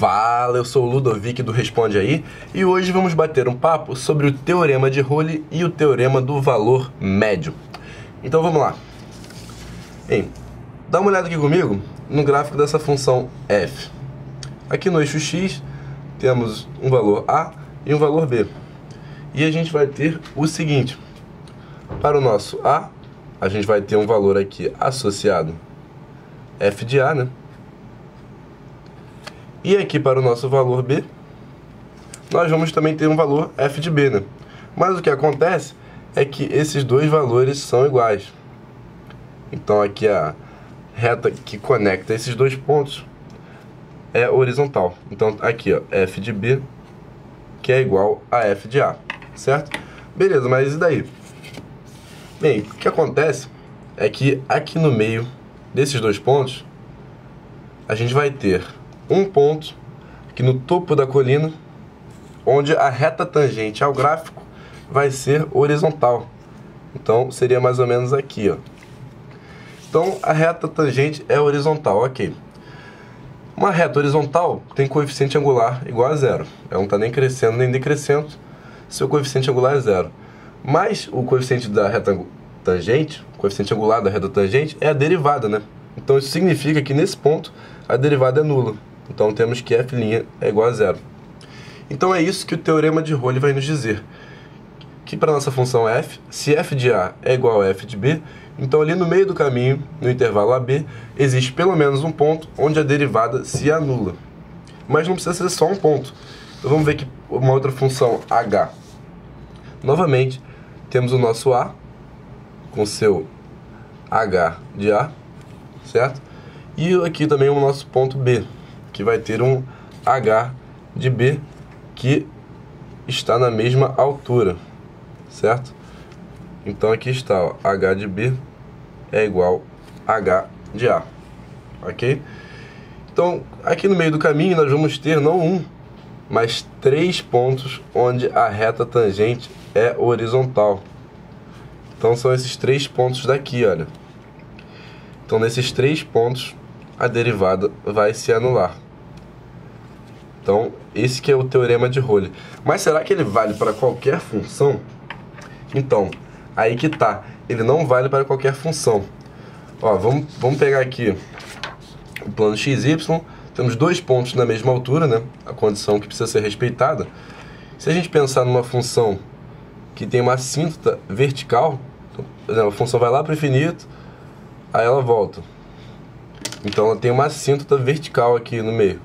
Fala, eu sou o Ludovic do Responde Aí e hoje vamos bater um papo sobre o Teorema de Rowley e o Teorema do Valor Médio. Então vamos lá. Bem, dá uma olhada aqui comigo no gráfico dessa função f. Aqui no eixo x temos um valor a e um valor b. E a gente vai ter o seguinte: para o nosso a gente vai ter um valor aqui associado f de a, né? E aqui para o nosso valor b, nós vamos também ter um valor f de b, né? Mas o que acontece é que esses dois valores são iguais. Então aqui a reta que conecta esses dois pontos é horizontal. Então aqui, ó, f de b, que é igual a f de a, certo? Beleza, mas e daí? Bem, o que acontece é que aqui no meio desses dois pontos, a gente vai ter um ponto aqui no topo da colina, onde a reta tangente ao gráfico vai ser horizontal. Então seria mais ou menos aqui, ó. Então a reta tangente é horizontal, ok. Uma reta horizontal tem coeficiente angular igual a zero. Ela não está nem crescendo nem decrescendo, seu coeficiente angular é zero. Mas o coeficiente da reta tangente, o coeficiente angular da reta tangente é a derivada, né? Então isso significa que nesse ponto a derivada é nula. Então temos que f' é igual a zero. Então é isso que o Teorema de Rowley vai nos dizer. Que para a nossa função f, se f de a é igual a f de b, então ali no meio do caminho, no intervalo AB, existe pelo menos um ponto onde a derivada se anula. Mas não precisa ser só um ponto. Então vamos ver aqui uma outra função h. Novamente, temos o nosso a, com seu h de a, certo? E aqui também o nosso ponto b, que vai ter um h de b que está na mesma altura, certo? Então aqui está, ó, h de b é igual a h de a, ok? Então aqui no meio do caminho nós vamos ter não um, mas três pontos onde a reta tangente é horizontal. Então são esses três pontos daqui, olha. Então nesses três pontos a derivada vai se anular. Então esse que é o Teorema de Rowley. Mas será que ele vale para qualquer função? Então, aí que tá, ele não vale para qualquer função. Ó, vamos pegar aqui o plano XY, temos dois pontos na mesma altura, né? A condição que precisa ser respeitada. Se a gente pensar numa função que tem uma assíntota vertical, então, por exemplo, a função vai lá para o infinito, aí ela volta. Então ela tem uma assíntota vertical aqui no meio.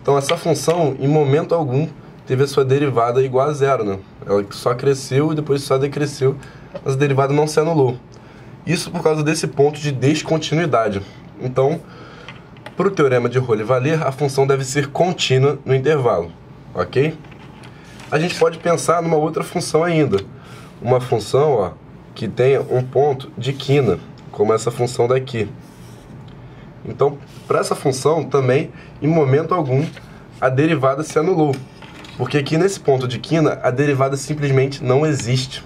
Então essa função, em momento algum, teve a sua derivada igual a zero, né? Ela só cresceu e depois só decresceu, mas a derivada não se anulou. Isso por causa desse ponto de descontinuidade. Então, para o Teorema de Rowley valer, a função deve ser contínua no intervalo, ok? A gente pode pensar numa outra função ainda. Uma função, ó, que tenha um ponto de quina, como essa função daqui. Então, para essa função também, em momento algum, a derivada se anulou. Porque aqui nesse ponto de quina, a derivada simplesmente não existe.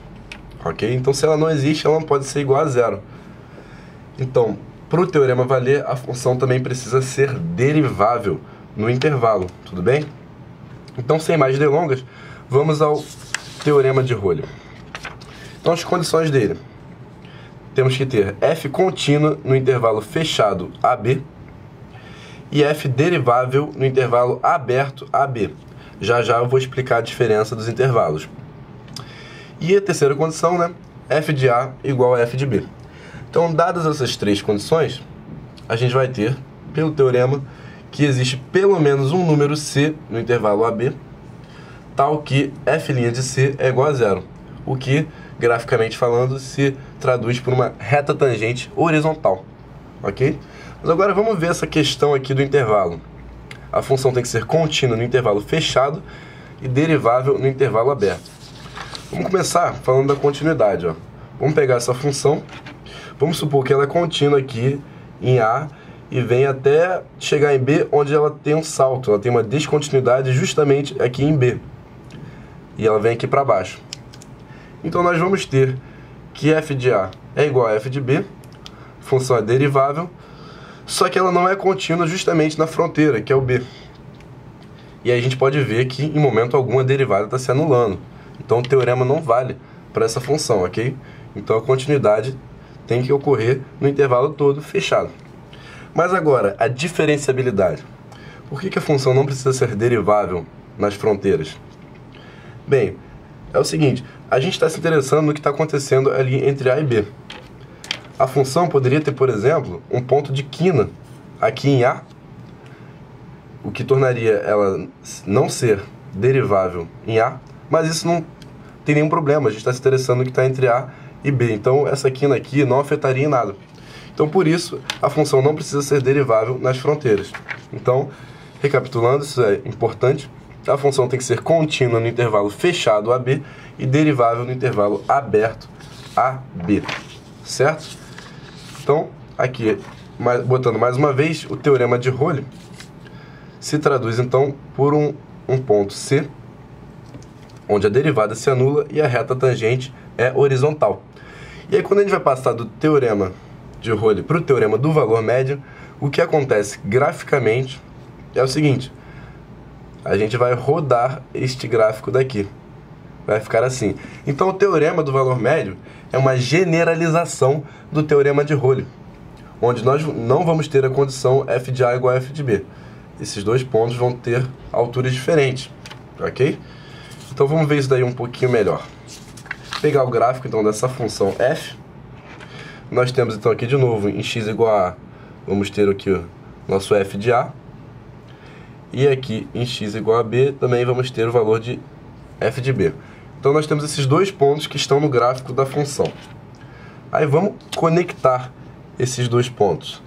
Ok? Então, se ela não existe, ela não pode ser igual a zero. Então, para o teorema valer, a função também precisa ser derivável no intervalo. Tudo bem? Então, sem mais delongas, vamos ao Teorema de Rowley. Então, as condições dele. Temos que ter f contínua no intervalo fechado AB e f derivável no intervalo aberto AB. Já já eu vou explicar a diferença dos intervalos. E a terceira condição, né? F de A igual a F de B. Então, dadas essas três condições, a gente vai ter, pelo teorema, que existe pelo menos um número C no intervalo AB, tal que F' de C é igual a zero, o que, graficamente falando, se traduz por uma reta tangente horizontal, ok? Mas agora vamos ver essa questão aqui do intervalo. A função tem que ser contínua no intervalo fechado e derivável no intervalo aberto. Vamos começar falando da continuidade, ó. Vamos pegar essa função, vamos supor que ela é contínua aqui em A e vem até chegar em B, onde ela tem um salto, ela tem uma descontinuidade justamente aqui em B. E ela vem aqui para baixo. Então nós vamos ter que f de A é igual a f de B, a função é derivável, Só que ela não é contínua justamente na fronteira, que é o B. E aí a gente pode ver que em momento algum a derivada está se anulando. Então o teorema não vale para essa função, ok? Então a continuidade tem que ocorrer no intervalo todo fechado. Mas agora, a diferenciabilidade. Por que a função não precisa ser derivável nas fronteiras? Bem, é o seguinte, a gente está se interessando no que está acontecendo ali entre A e B. A função poderia ter, por exemplo, um ponto de quina aqui em A, o que tornaria ela não ser derivável em A, mas isso não tem nenhum problema, a gente está se interessando no que está entre A e B, então essa quina aqui não afetaria em nada. Então por isso a função não precisa ser derivável nas fronteiras. Então, recapitulando, isso é importante, a função tem que ser contínua no intervalo fechado AB e derivável no intervalo aberto AB, certo? Então, aqui, botando mais uma vez, o teorema de Rowley se traduz então por um ponto C, onde a derivada se anula e a reta tangente é horizontal. E aí quando a gente vai passar do teorema de Rowley para o teorema do valor médio, o que acontece graficamente é o seguinte: a gente vai rodar este gráfico daqui, vai ficar assim. Então o teorema do valor médio é uma generalização do teorema de Rowley, onde nós não vamos ter a condição f de A igual a f de B. Esses dois pontos vão ter alturas diferentes, ok? Então vamos ver isso daí um pouquinho melhor. Pegar o gráfico então dessa função f. Nós temos então aqui de novo em x igual a A, vamos ter aqui o nosso f de A. E aqui em x igual a B também vamos ter o valor de f de B. Então nós temos esses dois pontos que estão no gráfico da função. Aí vamos conectar esses dois pontos.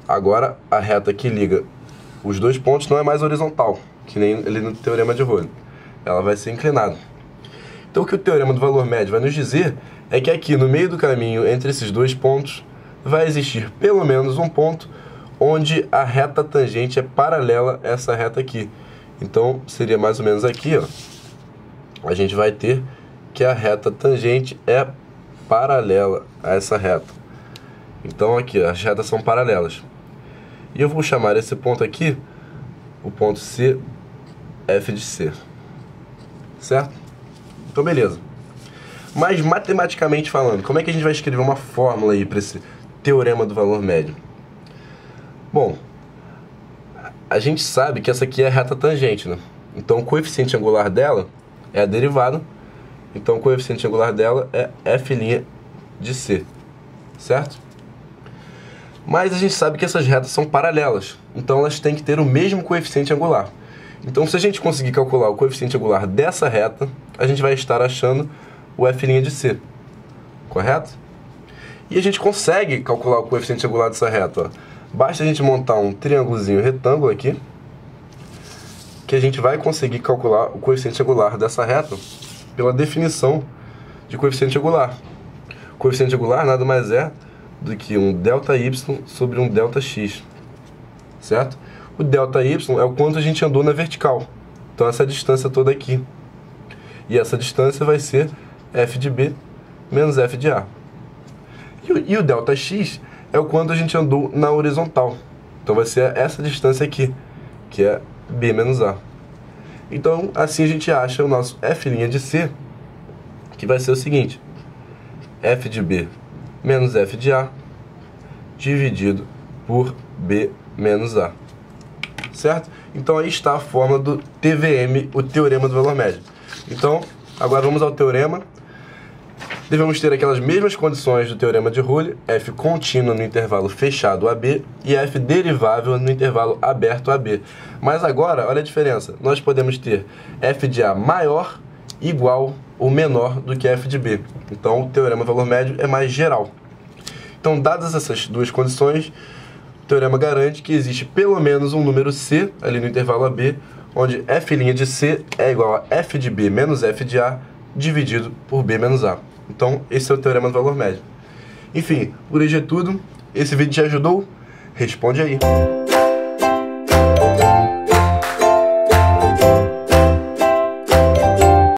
Agora a reta que liga os dois pontos não é mais horizontal, que nem ali no teorema de Rowley. Ela vai ser inclinada. Então o que o teorema do valor médio vai nos dizer é que aqui no meio do caminho entre esses dois pontos vai existir pelo menos um ponto onde a reta tangente é paralela a essa reta aqui. Então seria mais ou menos aqui, ó. A gente vai ter que a reta tangente é paralela a essa reta. Então aqui, as retas são paralelas. E eu vou chamar esse ponto aqui, o ponto C, f de C. Certo? Então beleza. Mas matematicamente falando, como é que a gente vai escrever uma fórmula aí para esse teorema do valor médio? Bom, a gente sabe que essa aqui é a reta tangente, né? Então o coeficiente angular dela é a derivada. Então o coeficiente angular dela é f' de C, certo? Mas a gente sabe que essas retas são paralelas, então elas têm que ter o mesmo coeficiente angular. Então se a gente conseguir calcular o coeficiente angular dessa reta, a gente vai estar achando o f' de C, correto? E a gente consegue calcular o coeficiente angular dessa reta, ó. Basta a gente montar um triângulozinho retângulo aqui, que a gente vai conseguir calcular o coeficiente angular dessa reta pela definição de coeficiente angular. O coeficiente angular nada mais é do que um ΔY sobre um ΔX, certo? O ΔY é o quanto a gente andou na vertical, então essa distância toda aqui. E essa distância vai ser f de B menos f de A. E o ΔX é o quanto a gente andou na horizontal, então vai ser essa distância aqui, que é B menos A. Então assim a gente acha o nosso f' de C, que vai ser o seguinte: f de B menos f de A dividido por B menos A, certo? Então aí está a fórmula do TVM, o teorema do valor médio. Então agora vamos ao teorema. Devemos ter aquelas mesmas condições do teorema de Rowley, f contínua no intervalo fechado AB e f derivável no intervalo aberto AB. Mas agora, olha a diferença, nós podemos ter f de A maior, igual ou menor do que f de B. Então o teorema do valor médio é mais geral. Então, dadas essas duas condições, o teorema garante que existe pelo menos um número C ali no intervalo AB, onde f' de C é igual a f de B menos f de A dividido por B menos A. Então, esse é o teorema do valor médio. Enfim, por hoje é tudo. Esse vídeo te ajudou? Responde aí.